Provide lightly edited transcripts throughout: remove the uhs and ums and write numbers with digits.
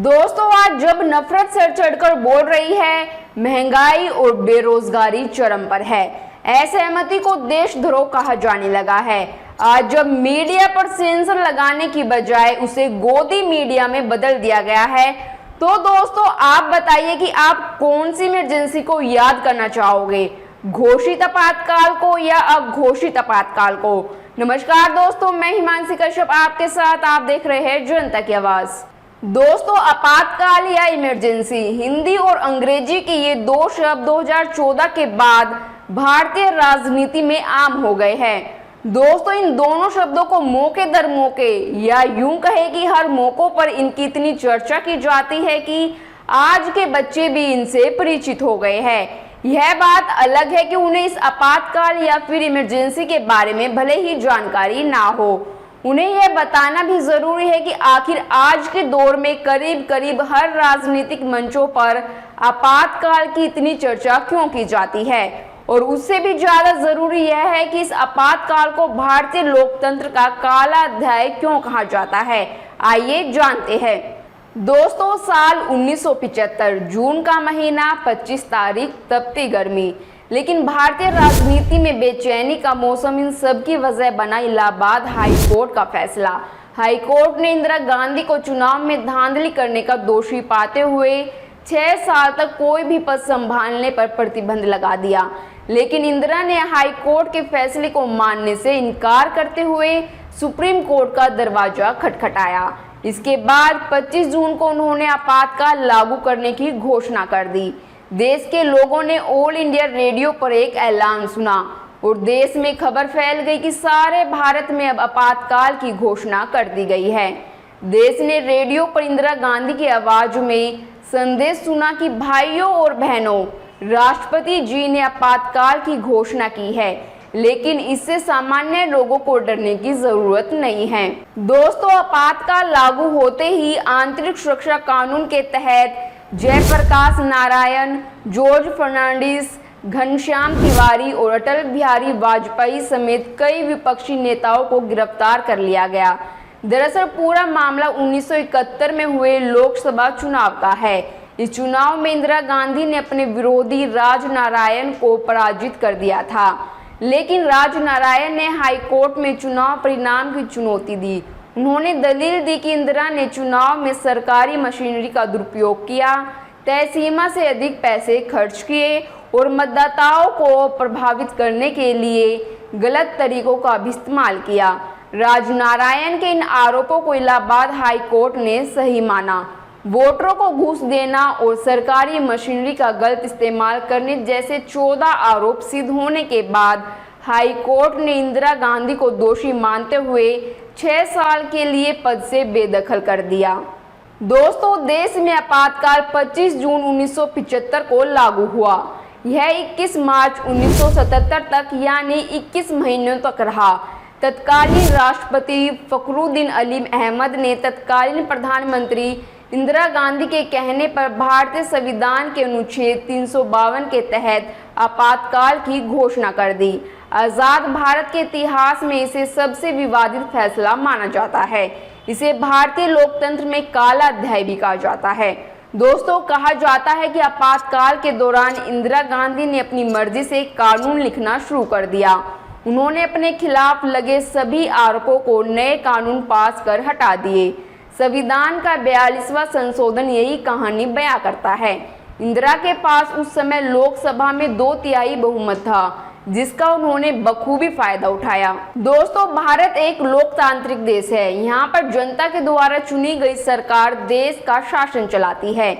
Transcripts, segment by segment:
दोस्तों, आज जब नफरत सर चढ़कर बोल रही है, महंगाई और बेरोजगारी चरम पर है, असहमति को देशद्रोह कहा जाने लगा है। आज जब मीडिया पर सेंसर लगाने की बजाय उसे गोदी मीडिया में बदल दिया गया है, तो दोस्तों आप बताइए कि आप कौन सी इमरजेंसी को याद करना चाहोगे, घोषित आपातकाल को या अघोषित आपातकाल को। नमस्कार दोस्तों, मैं हिमांशी कश्यप आपके साथ, आप देख रहे हैं जनता की आवाज। दोस्तों, आपातकाल या इमरजेंसी, हिंदी और अंग्रेजी के ये दो शब्द 2014 के बाद भारतीय राजनीति में आम हो गए हैं। दोस्तों, इन दोनों शब्दों को मौके दर मौके या यूं कहे कि हर मौकों पर इनकी इतनी चर्चा की जाती है कि आज के बच्चे भी इनसे परिचित हो गए हैं। यह बात अलग है कि उन्हें इस आपातकाल या फिर इमरजेंसी के बारे में भले ही जानकारी ना हो, उन्हें यह बताना भी जरूरी है कि आखिर आज के दौर में करीब करीब हर राजनीतिक मंचों पर आपातकाल की इतनी चर्चा क्यों की जाती है, और उससे भी ज्यादा जरूरी यह है कि इस आपातकाल को भारतीय लोकतंत्र का काला अध्याय क्यों कहा जाता है। आइए जानते हैं। दोस्तों, साल 1975, जून का महीना, 25 तारीख, तपती गर्मी, लेकिन भारतीय राजनीति में बेचैनी का मौसम। इन सब की वजह बना इलाहाबाद हाई कोर्ट का फैसला। हाई कोर्ट ने इंदिरा गांधी को चुनाव में धांधली करने का दोषी पाते हुए 6 साल तक कोई भी पद संभालने पर प्रतिबंध लगा दिया, लेकिन इंदिरा ने हाई कोर्ट के फैसले को मानने से इनकार करते हुए सुप्रीम कोर्ट का दरवाजा खटखटाया। इसके बाद 25 जून को उन्होंने आपातकाल लागू करने की घोषणा कर दी। देश के लोगों ने ऑल इंडिया रेडियो पर एक ऐलान सुना और देश में खबर फैल गई कि सारे भारत में अब आपातकाल की घोषणा कर दी गई है। देश ने रेडियो पर इंदिरा गांधी की आवाज में संदेश सुना कि भाइयों और बहनों, राष्ट्रपति जी ने आपातकाल की घोषणा की है, लेकिन इससे सामान्य लोगों को डरने की जरूरत नहीं है। दोस्तों, आपातकाल लागू होते ही आंतरिक सुरक्षा कानून के तहत जयप्रकाश नारायण, जॉर्ज फर्नांडिस, घनश्याम तिवारी और अटल बिहारी वाजपेयी समेत कई विपक्षी नेताओं को गिरफ्तार कर लिया गया। दरअसल पूरा मामला 1971 में हुए लोकसभा चुनाव का है। इस चुनाव में इंदिरा गांधी ने अपने विरोधी राजनारायण को पराजित कर दिया था, लेकिन राजनारायण ने हाई कोर्ट में चुनाव परिणाम की चुनौती दी। उन्होंने दलील दी कि इंदिरा ने चुनाव में सरकारी मशीनरी का दुरुपयोग किया, तय सीमा से अधिक पैसे खर्च किए और मतदाताओं को प्रभावित करने के लिए गलत तरीकों का भी इस्तेमाल किया। राजनारायण के इन आरोपों को इलाहाबाद हाई कोर्ट ने सही माना। वोटरों को घूस देना और सरकारी मशीनरी का गलत इस्तेमाल करने जैसे 14 आरोप सिद्ध होने के बाद हाई कोर्ट ने इंदिरा गांधी को दोषी मानते हुए 6 साल के लिए पद से बेदखल कर दिया। दोस्तों, देश में आपातकाल 25 जून 1975 को लागू हुआ। यह 21 मार्च 1977 तक यानी 21 महीनों तक रहा। तत्कालीन राष्ट्रपति फखरुद्दीन अली अहमद ने तत्कालीन प्रधानमंत्री इंदिरा गांधी के कहने पर भारतीय संविधान के अनुच्छेद 352 के तहत आपातकाल की घोषणा कर दी। आजाद भारत के इतिहास में इसे सबसे विवादित फैसला माना जाता है। इसे भारतीय लोकतंत्र में काला अध्याय भी कहा जाता है। दोस्तों, कहा जाता है कि आपातकाल के दौरान इंदिरा गांधी ने अपनी मर्जी से कानून लिखना शुरू कर दिया। उन्होंने अपने खिलाफ लगे सभी आरोपों को नए कानून पास कर हटा दिए। संविधान का 42वां संशोधन यही कहानी बयां करता है। इंदिरा के पास उस समय लोकसभा में 2/3 बहुमत था, जिसका उन्होंने बखूबी फायदा उठाया। दोस्तों, भारत एक लोकतांत्रिक देश है। यहाँ पर जनता के द्वारा चुनी गई सरकार देश का शासन चलाती है,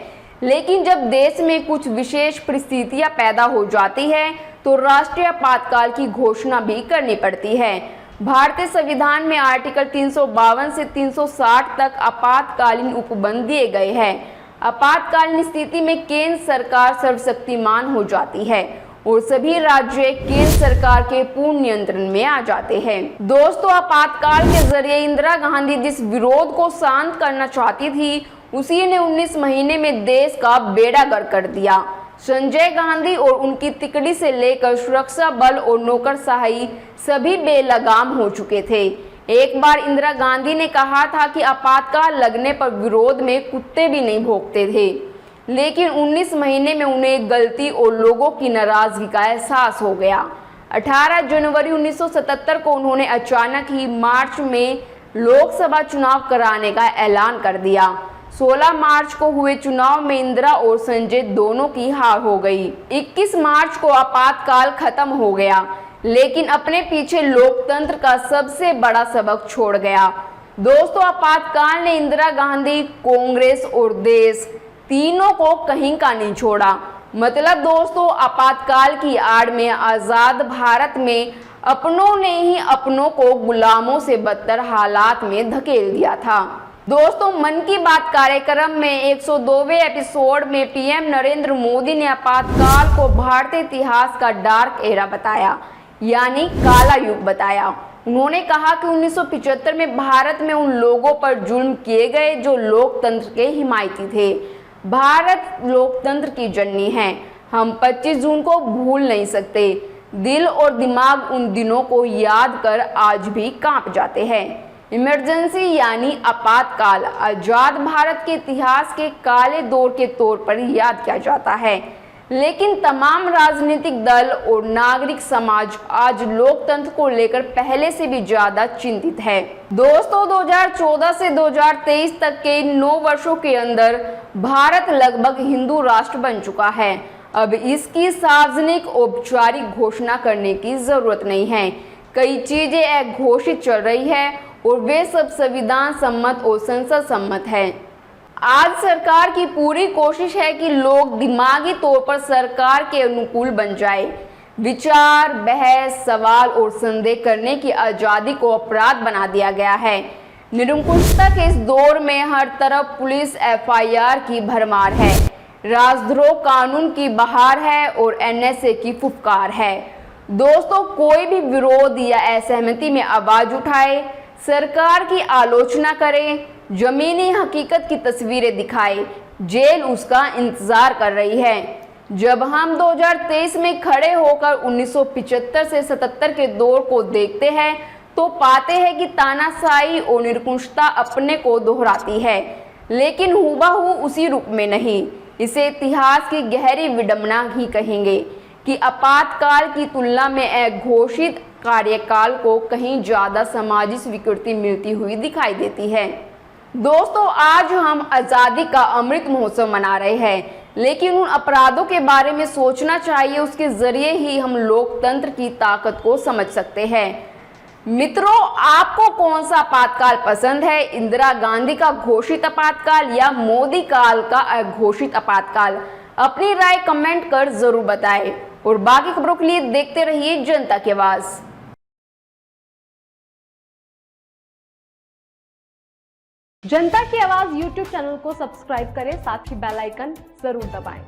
लेकिन जब देश में कुछ विशेष परिस्थितियां पैदा हो जाती है तो राष्ट्रीय आपातकाल की घोषणा भी करनी पड़ती है। भारतीय संविधान में आर्टिकल 352 से 360 तक आपातकालीन उपबंध दिए गए हैं। आपातकालीन स्थिति में केंद्र सरकार सर्वशक्तिमान हो जाती है और सभी राज्य केंद्र सरकार के पूर्ण नियंत्रण में आ जाते हैं। दोस्तों, आपातकाल के जरिए इंदिरा गांधी जिस विरोध को शांत करना चाहती थी, उसी ने 19 महीने में देश का बेड़ा गर्क कर दिया। संजय गांधी और उनकी तिकड़ी से लेकर सुरक्षा बल और नौकरशाही सभी बेलगाम हो चुके थे। एक बार इंदिरा गांधी ने कहा था कि आपातकाल लगने पर विरोध में कुत्ते भी नहीं भौंकते थे, लेकिन 19 महीने में उन्हें एक गलती और लोगों की नाराजगी का एहसास हो गया। 18 जनवरी 1977 को उन्होंने अचानक ही मार्च में लोकसभा चुनाव कराने का ऐलान कर दिया। 16 मार्च को हुए चुनाव में इंदिरा और संजय दोनों की हार हो गई। 21 मार्च को आपातकाल खत्म हो गया, लेकिन अपने पीछे लोकतंत्र का सबसे बड़ा सबक छोड़ गया। दोस्तों, आपातकाल ने इंदिरा गांधी, कांग्रेस और देश तीनों को कहीं का नहीं छोड़ा। मतलब दोस्तों, आपातकाल की आड़ में आजाद भारत में अपनों ने ही अपनों को गुलामों से बदतर हालात में धकेल दिया था। दोस्तों, मन की बात कार्यक्रम में 102वें एपिसोड में पीएम नरेंद्र मोदी ने आपातकाल को भारतीय इतिहास का डार्क एरा बताया, यानी काला युग बताया। उन्होंने कहा कि 1975 में भारत में उन लोगों पर जुल्म किए गए जो लोकतंत्र के हिमायती थे। भारत लोकतंत्र की जननी है। हम 25 जून को भूल नहीं सकते। दिल और दिमाग उन दिनों को याद कर आज भी कांप जाते हैं। इमरजेंसी यानी आपातकाल आजाद भारत के इतिहास के काले दौर के तौर पर याद किया जाता है, लेकिन तमाम राजनीतिक दल और नागरिक समाज आज लोकतंत्र को लेकर पहले से भी ज्यादा चिंतित है। दोस्तों, 2014 से 2023 तक के 9 वर्षों के अंदर भारत लगभग हिंदू राष्ट्र बन चुका है। अब इसकी सार्वजनिक औपचारिक घोषणा करने की जरूरत नहीं है। कई चीजें अघोषित चल रही है और वे सब संविधान सम्मत और संसद सम्मत है। आज सरकार की पूरी कोशिश है कि लोग दिमागी तौर पर सरकार के अनुकूल बन जाए। विचार, बहस, सवाल और संदेह करने की आज़ादी को अपराध बना दिया गया है। निरंकुशता के इस दौर में हर तरफ पुलिस एफआईआर की भरमार है, राजद्रोह कानून की बहार है और एनएसए की फुफकार है। दोस्तों, कोई भी विरोध या असहमति में आवाज उठाए, सरकार की आलोचना करे, जमीनी हकीकत की तस्वीरें दिखाए, जेल उसका इंतजार कर रही है। जब हम 2023 में खड़े होकर 1975 से 77 के दौर को देखते हैं तो पाते हैं कि तानाशाही और निरंकुशता अपने को दोहराती है, लेकिन हूबहू उसी रूप में नहीं। इसे इतिहास की गहरी विडंबना ही कहेंगे कि आपातकाल की तुलना में अघोषित कार्यकाल को कहीं ज्यादा सामाजिक स्वीकृति मिलती हुई दिखाई देती है। दोस्तों, आज हम आज़ादी का अमृत महोत्सव मना रहे हैं, लेकिन उन अपराधों के बारे में सोचना चाहिए। उसके जरिए ही हम लोकतंत्र की ताकत को समझ सकते हैं। मित्रों, आपको कौन सा आपातकाल पसंद है? इंदिरा गांधी का घोषित आपातकाल या मोदी काल का अघोषित आपातकाल? अपनी राय कमेंट कर जरूर बताएं और बाकी खबरों के लिए देखते रहिए जनता की आवाज। जनता की आवाज YouTube चैनल को सब्सक्राइब करें, साथ ही बेल आइकन जरूर दबाएं।